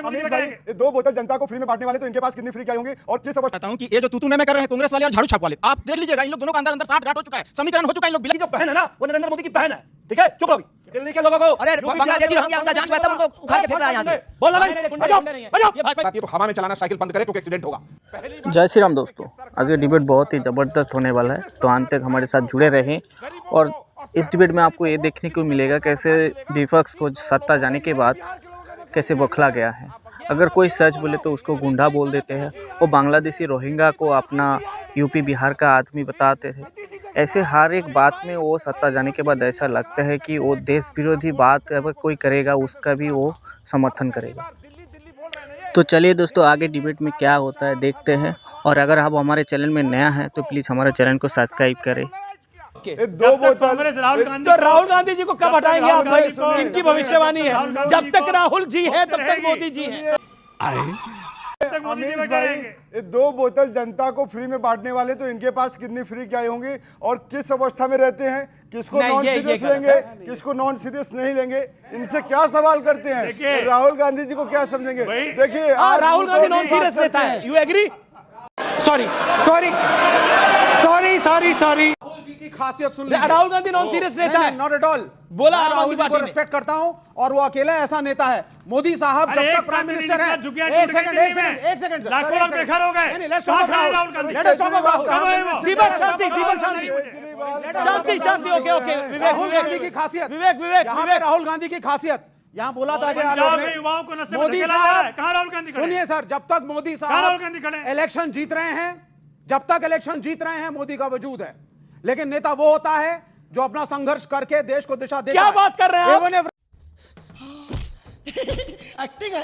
अमीर भाई, ये 2 बोतल जनता को फ्री में बांटने वाले तो इनके पास कितनी फ्री क्या होंगी और किस अवस्था। बताता हूं कि ये जो तू मैं कर रहे हैं कांग्रेस वाले और झाड़ू छाप वाले, आप देख लीजिएगा इन लोग दोनों का अंदर अंदर साठ गांठ हो चुका है, समीकरण हो चुका है, इन लोग जो बहन है ना वो नरेंद्र मोदी की बहन है, ठीक है। चुप रहो दिल्ली के लोगों को। अरे बांग्लादेशी रोहिंग्या उनका जांच हुआ था, उनको उखाड़ के फेंक रहा है यहां से। बोल रहा है तो हवा में चलाना, साइकिल बंद करे तो एक्सीडेंट होगा। जय श्री राम दोस्तों, आज ये डिबेट बहुत ही ज़बरदस्त होने वाला है, तो अंत तक हमारे साथ जुड़े रहें। और इस डिबेट में आपको ये देखने को मिलेगा कैसे विपक्ष को सत्ता जाने के बाद कैसे बौखला गया है। अगर कोई सच बोले तो उसको गुंडा बोल देते हैं, वो बांग्लादेशी रोहिंग्या को अपना यूपी बिहार का आदमी बताते हैं। ऐसे हर एक बात में वो सत्ता जाने के बाद ऐसा लगता है कि वो देश विरोधी बात अगर कोई करेगा उसका भी वो समर्थन करेगा। तो चलिए दोस्तों, आगे डिबेट में क्या होता है देखते हैं। और अगर आप हमारे चैनल में नया है तो प्लीज़ हमारे चैनल को सब्सक्राइब करें। राहुल गांधी जी को कब हटाएंगे आप भाई? इनकी भविष्यवाणी है, जब तक राहुल जी है तब तक मोदी जी है। अमीर भाई, ये 2 बोतल जनता को फ्री में बांटने वाले तो इनके पास कितनी फ्री क्या होंगी और किस अवस्था में रहते हैं, किसको नॉन सीरियस लेंगे, किसको नॉन सीरियस नहीं लेंगे, इनसे क्या सवाल करते हैं, राहुल गांधी जी को क्या समझेंगे। देखिए राहुल गांधी नॉन सीरियस लेता है, you agree? Sorry sorry sorry sorry sorry की खासियत सुन लीजिए। राहुल गांधी नॉन सीरियस लेता है, नॉट एट ऑल। बोला राहुल जी को रिस्पेक्ट करता हूं और वो अकेला ऐसा नेता है। मोदी साहब जब तक प्राइम मिनिस्टर है, एक सेकंड शांति। ओके ओके, राहुल गांधी की खासियत, राहुल गांधी की खासियत यहाँ बोला था अजय आलोक ने। मोदी साहब सुनिए सर, जब तक मोदी साहब इलेक्शन जीत रहे हैं, जब तक इलेक्शन जीत रहे हैं मोदी का वजूद है। लेकिन नेता वो होता है जो अपना संघर्ष करके देश को दिशा देता है। क्या बात कर रहे हैं आप?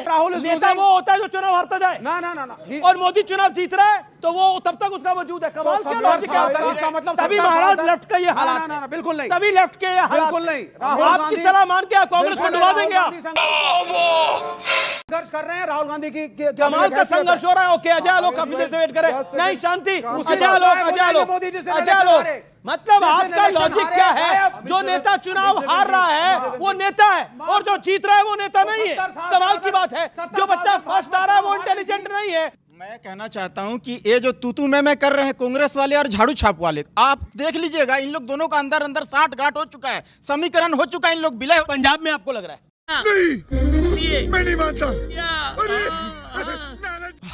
राहुल नेता वो होता है जो चुनाव हारता जाए। ना ना ना ना, और मोदी चुनाव जीत रहा है तो वो तब तक उसका वजूद है। कमाल क्या लॉजिक है इसका? मतलब तभी महाराज लेफ्ट का ये हालात। ना बिल्कुल नहीं, तभी लेफ्ट के ये हालात। बिल्कुल नहीं। आपकी सलाह मान के आप कांग्रेस को डुबा देंगे। आप संघर्ष कर रहे हैं राहुल गांधी की कमाल का संघर्ष हो रहा है। ओके, अजय आलोक काफी देर से वेट करे। नहीं शांति, अजय आलोक मतलब आपका लॉजिक क्या है? जो नेता चुनाव हार रहा है वो नेता है और जो जीत रहा है वो नेता नहीं है। कमाल की बात है, जो बच्चा फर्स्ट आ रहा है वो इंटेलिजेंट नहीं है। मैं कहना चाहता हूं कि ये जो तू मैं कर रहे हैं कांग्रेस वाले और झाड़ू छाप वाले, आप देख लीजिएगा इन लोग दोनों का अंदर अंदर साठ गांठ हो चुका है, समीकरण हो चुका है, इन लोग विलय। पंजाब में आपको लग रहा है? नहीं, मैं नहीं मानता।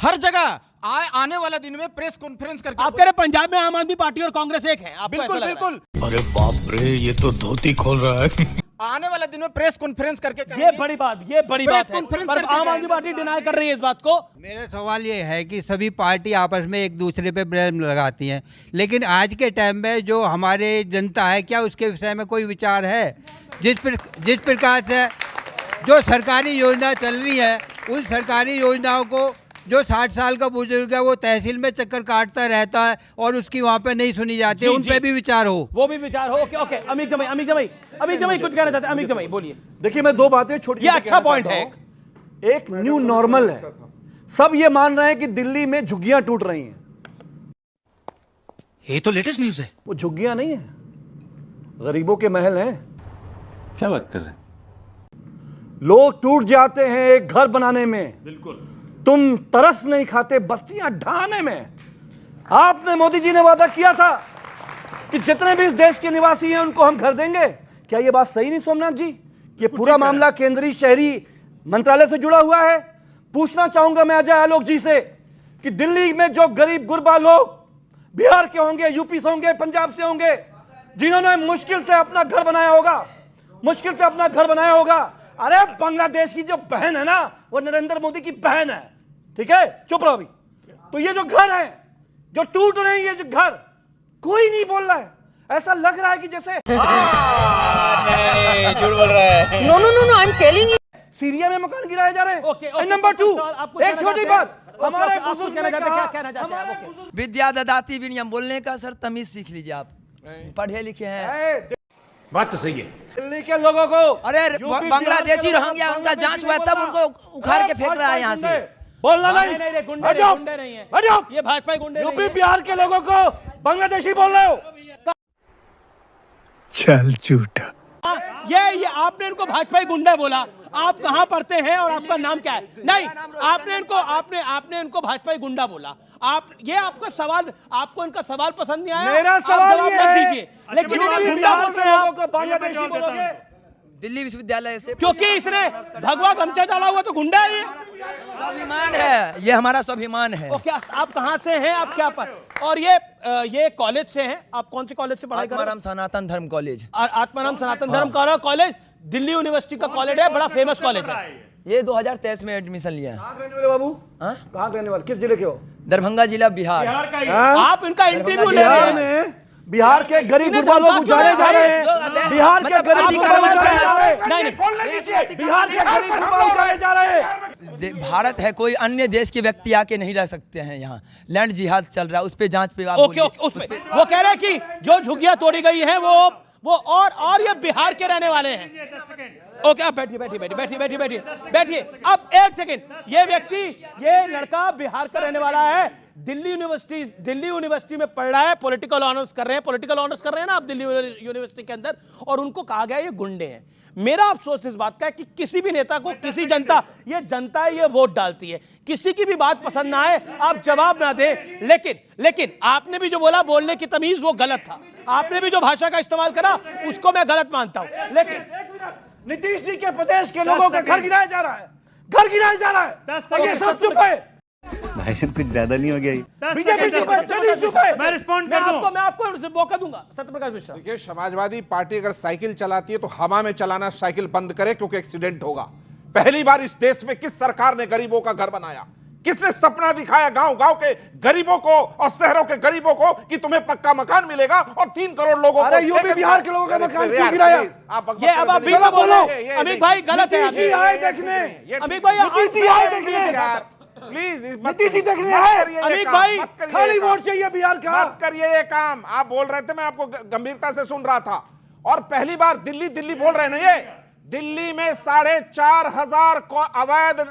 हर जगह आने वाला दिन में प्रेस कॉन्फ्रेंस करके आप कह रहे पंजाब में आम आदमी पार्टी और कांग्रेस एक है? बिल्कुल बिल्कुल। अरे बाप रे, ये तो धोती खोल रहा है। आने वाले दिन में प्रेस कॉन्फ्रेंस करके ये बड़ी बात है। पर आम आदमी पार्टी डिनाई कर रही है इस बात को। मेरा सवाल ये है कि सभी पार्टी आपस में एक दूसरे पे ब्लेम लगाती हैं, लेकिन आज के टाइम में जो हमारे जनता है, क्या उसके विषय में कोई विचार है? जिस प्रकार से जो सरकारी योजना चल रही है, उन सरकारी योजनाओं को जो 60 साल का बुजुर्ग है वो तहसील में चक्कर काटता रहता है और उसकी वहाँ पे नहीं सुनी जाती, उन पे भी विचार हो। वो भी विचार हो। ओके ओके, अमित जमाई कुछ कहना चाहते हैं? अमित जमाई बोलिए। देखिए, मैं 2 बातें छोटी, ये अच्छा पॉइंट है। एक न्यू नॉर्मल है, सब ये मान रहे हैं कि दिल्ली में झुग्गियां टूट रही हैं। ये तो लेटेस्ट न्यूज है। वो झुग्गियां नहीं है, गरीबों के महल हैं। क्या बात कर रहे हैं? लोग टूट जाते हैं एक घर बनाने में, बिल्कुल। तुम तरस नहीं खाते बस्तियां ढाने में। आपने, मोदी जी ने वादा किया था कि जितने भी इस देश के निवासी हैं उनको हम घर देंगे। क्या ये बात सही नहीं सोमनाथ जी? ये पूरा मामला केंद्रीय शहरी मंत्रालय से जुड़ा हुआ है। पूछना चाहूंगा मैं अजय आलोक जी से कि दिल्ली में जो गरीब गुरबा लोग बिहार के होंगे, यूपी से होंगे, पंजाब से होंगे, जिन्होंने मुश्किल से अपना घर बनाया होगा, अरे बांग्लादेश की जो बहन है ना वो नरेंद्र मोदी की बहन है, ठीक है। चुप रहो अभी। तो ये जो घर है जो टूट रहे हैं, ये जो घर कोई नहीं बोल रहा है। ऐसा लग रहा है कि जैसे नहीं, झूठ बोल रहा है। No I am telling you, Syria में मकान गिराए जा रहे हैं। ओके, नंबर 2, एक छोटी बात, हमारे बुजुर्ग क्या कहना चाहते हैं? विद्या ददाती विनयम, बोलने का सर तमीज सीख लीजिए। आप पढ़े लिखे हैं, बात तो सही है। दिल्ली के लोगों को, अरे बांग्लादेशी रोहिंग्या उनका जांच हुआ तब उनको उखाड़ के फेंक रहा है यहाँ से। बोलना नहीं, गुंडे नहीं है ये, भाजपा गुंडे। यूपी बिहार के लोगों को बांग्लादेशी बोल रहे हो। चल झूठा। ये आपने इनको भाजपाई गुंडा बोला। आप कहाँ पढ़ते हैं और आपका नाम क्या है? नहीं, आपने इनको भाजपाई गुंडा बोला। ये आपका सवाल, आपको इनका सवाल पसंद नहीं आया, मेरा आप सवाल जवाब ये मत है दीजिए, लेकिन इन्हें गुंडा बोल रहे हैं आप। बांग्लादेशी बोलोगे? दिल्ली विश्वविद्यालय से, क्योंकि इसने भगवा गमछा डाला हुआ तो गुंडा है ये। स्वाभिमान है, ये हमारा स्वाभिमान है। क्या आप कहाँ से हैं, आप क्या पर? और ये कॉलेज से हैं, आप कौन से कॉलेज से पढ़ाई कर रहे हैं? आत्माराम सनातन धर्म कॉलेज। आत्माराम सनातन धर्म कॉलेज दिल्ली यूनिवर्सिटी का कॉलेज है, बड़ा फेमस कॉलेज है। ये 2023 में एडमिशन लिया है। कहाँ रहने वाले बाबू? कहाँ रहने वाले? किस जिले के हो? दरभंगा जिला, बिहार। आप इनका इंटरव्यू ले रहे हैं। बिहार के गरीब गुरबा लोग उजाड़े जा रहे हैं। बिहार के गरीब गुरबा उजाड़े जा रहे हैं। नहीं, बिहार के गरीब गुरबा उजाड़े जा रहे हैं। भारत है, कोई अन्य देश के व्यक्ति आके नहीं रह सकते हैं यहाँ। लैंड जिहाद चल रहा है, उस पे जांच पे आप ओके, उस पे वो कह रहे हैं कि जो झुग्गियां तोड़ी गई हैं वो और ये बिहार के रहने वाले हैं। ओके, आप बैठिए। अब एक सेकेंड, ये लड़का बिहार का रहने वाला है, दिल्ली यूनिवर्सिटी में पढ़ रहा है, पॉलिटिकल ऑनर्स कर रहे हैं ना आप दिल्ली यूनिवर्सिटी के अंदर, और उनको कहा गया ये गुंडे हैं। मेरा अफसोस इस बात का है कि किसी भी नेता को किसी जनता है, ये वोट डालती है, किसी की भी बात पसंद ना आए, आप जवाब ना दें, लेकिन आपने भी जो बोला, बोलने की तमीज, वो गलत था। आपने भी जो भाषा का इस्तेमाल करा, उसको मैं गलत मानता हूं। लेकिन नीतीश जी के प्रदेश के लोगों का घर गिराया जा रहा है। ये सब चुप है भाई साहब, कुछ ज्यादा नहीं हो गया? बीजेपी चुप है। मैं रिस्पॉन्ड मैं आपको मौका दूंगा। सत्यप्रकाश मिश्रा, देखिए, समाजवादी पार्टी अगर साइकिल चलाती है तो हवा में चलाना साइकिल बंद करे, क्योंकि एक्सीडेंट होगा। पहली बार इस देश में किस सरकार ने गरीबों का घर बनाया? किसने सपना दिखाया गांव के गरीबों को और शहरों के गरीबों को कि तुम्हें पक्का मकान मिलेगा और 3 करोड़ लोगों को? यूपी बिहार के लोगों का मकान क्यों गिराया? ये अब आप बिल्कुल बोलो, अमित भाई गलत है। नीतीश आए देखने, अमित भाई प्लीज नीतीश देखने आए। अमित भाई, खाली वोट चाहिए बिहार का। मत करिए ये काम। आप बोल रहे थे, मैं आपको गंभीरता से सुन रहा था। और पहली बार दिल्ली बोल रहे हैं ना, ये दिल्ली में 4,500 अवैध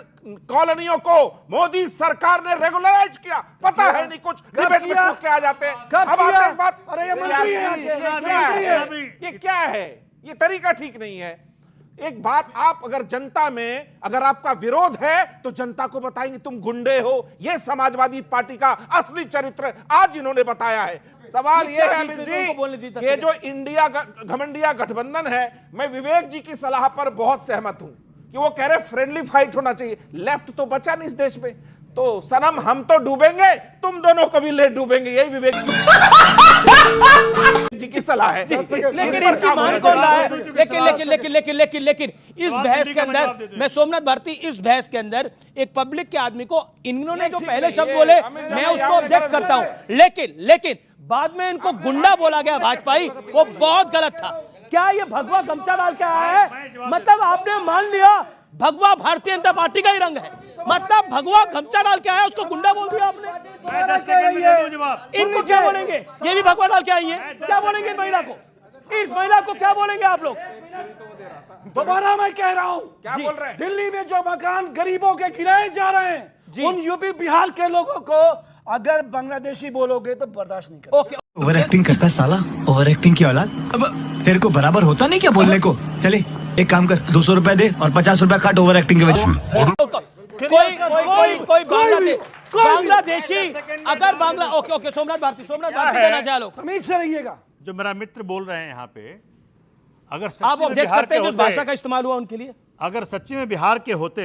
कॉलोनियों को मोदी सरकार ने रेगुलराइज किया। पता है नहीं कुछ, डिबेट में पूछ के आ जाते हैं। अब आते हैं बात, अरे ये मंत्री है, ये क्या है? ये तरीका ठीक नहीं है। एक बात, आप अगर जनता में अगर आपका विरोध है तो जनता को बताएंगे तुम गुंडे हो। ये समाजवादी पार्टी का असली चरित्र आज इन्होंने बताया है। सवाल ये है अमित जी, ये जो इंडिया घमंडिया गठबंधन है, मैं विवेक जी की सलाह पर बहुत सहमत हूं कि वो कह रहे फ्रेंडली फाइट होना चाहिए। लेफ्ट तो बचा नहीं इस देश में, तो सनम हम तो डूबेंगे, तुम दोनों कभी ले डूबेंगे। यही विवेक जी की सलाह है। लेकिन इनकी मान कौन रहा है? लेकिन इस बहस के अंदर, मैं सोमनाथ भारती, इस बहस के अंदर एक पब्लिक के आदमी को इन्होंने जो पहले शब्द बोले, मैं उसको ऑब्जेक्ट करता हूं। लेकिन बाद में इनको गुंडा बोला गया भाजपाई, वो बहुत गलत था। क्या ये भगवा गमछा डाल के आया है? मतलब आपने मान लिया भगवा भारतीय जनता पार्टी का ही रंग है, मतलब भगवा गमछा डाल के आया, उसको गुंडा बोल दिया आपने। इनको क्या बोलेंगे? ये भी भगवा डाल के आई है, क्या बोलेंगे इस महिला को क्या बोलेंगे आप लोग? दोबारा मैं कह रहा हूं, क्या बोल रहे हैं? दिल्ली में जो मकान गरीबों के गिराए जा रहे हैं, उन यूपी बिहार के लोगों को अगर बांग्लादेशी बोलोगे तो बर्दाश्त नहीं करोगे। ओवर एक्टिंग करता है साला, ओवर एक्टिंग की औलाद। अब तेरे को बराबर होता नहीं क्या बोलने को? चले एक काम कर, 200 रुपए दे और 50 रुपए काट ओवर एक्टिंग के वजह से। कोई बांग्लादेशी अगर ओके सोमनाथ भारती देना चाह लो, तमीज से रहिएगा। जो मेरा मित्र बोल रहे हैं यहाँ पे, अगर आप ऑब्जेक्ट करते हैं, जो भाषा का इस्तेमाल हुआ उनके लिए, अगर सच्चे में बिहार के होते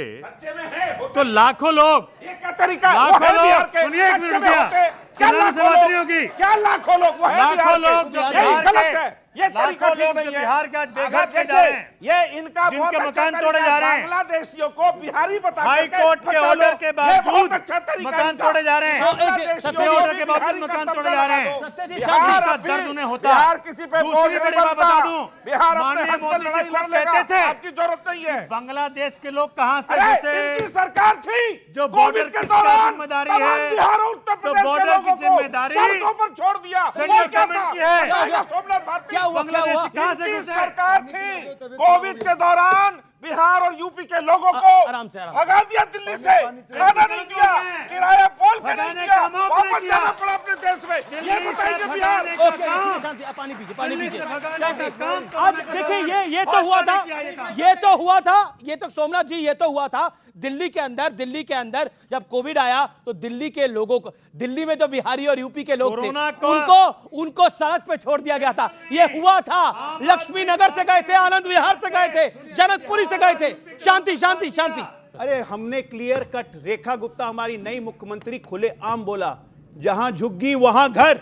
तो लाखों लोग, ये क्या तरीका? लाखों लोग, सुनिए एक मिनट रुकिए, क्या से बात नहीं होगी। क्या लाखों लोग? वो है लाखों लोग जो बिहार के, ये तरीका ठीक नहीं है। बिहार के आज बेघर किए जा रहे हैं, ये इनका बहुत जिनके अच्छा मकान तोड़े जा रहे हैं, बांग्लादेशियों को बिहारी बता हाई कोर्ट के ऑर्डर के बावजूद मकान तोड़े जा रहे हैं, ऑर्डर के बावजूद मकान तोड़े जा रहे हैं। इसका दर्द उन्हें होता है। बिहार किसी पे बोझ नहीं बनता। बिहार अपने हक पर लड़ाई लड़ लेगा, कहते थे आपकी जरूरत नहीं है। बांग्लादेश के लोग कहां से इनकी सरकार थी जो कोविड के दौरान, जिम्मेदारी है, बिहार और उत्तर प्रदेश के बॉर्डर लोगों की जिम्मेदारी को सड़कों पर छोड़ दिया। सेंट्रल गवर्नमेंट की है। सोमनाथ भारती, क्या हुआ? इनकी सरकार थी कोविड के दौरान, बिहार और यूपी के लोगों को भगा दिया दिल्ली से, खाना नहीं दिया, किराया बोल के नहीं दिया, वापस जाना पड़ा अपने देश में। ये बताइए बिहार। आप पानी पीजिए, पानी पीजिए। अब देखिए ये तो हुआ था, ये तो सोमनाथ जी, ये तो हुआ था दिल्ली के अंदर जब कोविड आया तो दिल्ली के लोगों को, दिल्ली में जो बिहारी और यूपी के लोग थे उनको सड़क पे छोड़ दिया गया था। ये हुआ था, लक्ष्मी नगर से गए थे, आनंद विहार से गए थे, जनकपुरी से गए थे। शांति शांति शांति। अरे हमने क्लियर कट, रेखा गुप्ता हमारी नई मुख्यमंत्री खुले आम बोला, जहां झुग्गी वहां घर,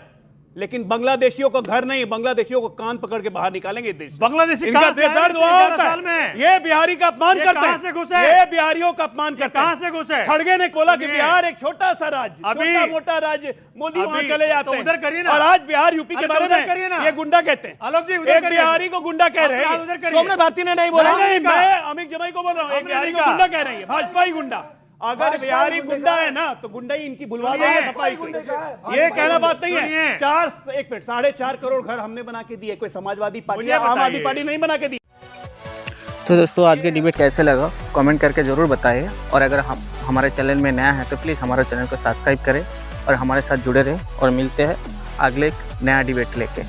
लेकिन बांग्लादेशियों को घर नहीं, बांग्लादेशियों को कान पकड़ के बाहर निकालेंगे देश। बांग्लादेशी इनका दर्द वहां होता है। ये बिहारी का अपमान करते हैं। कहां से घुसे? ये बिहारियों का अपमान करते हैं। कहां से घुसे? खड़गे ने बोला कि बिहार एक छोटा सा राज्य, छोटा मोटा राज्य, मोदी वहां चले जाते हैं। उधर करिए ना। और आज बिहार यूपी के बारे में ये गुंडा कहते हैं। आलोक जी, एक बिहारी को गुंडा कह रहे हैं। सोमनाथ भारती ने नहीं बोला, मैं अमित जमाई को बोल रहा हूँ, एक बिहारी को गुंडा कह रहे हैं, भाजपा ही गुंडा। अगर बिहारी गुंडा है ना तो गुंडा ही इनकी बुलवा देंगे सफाई को। ये कहना बात नहीं है। 4.5 करोड़ घर हमने बना के दिए, कोई समाजवादी पार्टी, आम आदमी पार्टी नहीं बना के दी। तो दोस्तों आज के डिबेट कैसे लगा कमेंट करके ज़रूर बताइए, और अगर हम हमारे चैनल में नया है तो प्लीज़ हमारे चैनल को सब्सक्राइब करें और हमारे साथ जुड़े रहें, और मिलते हैं अगले नया डिबेट लेके।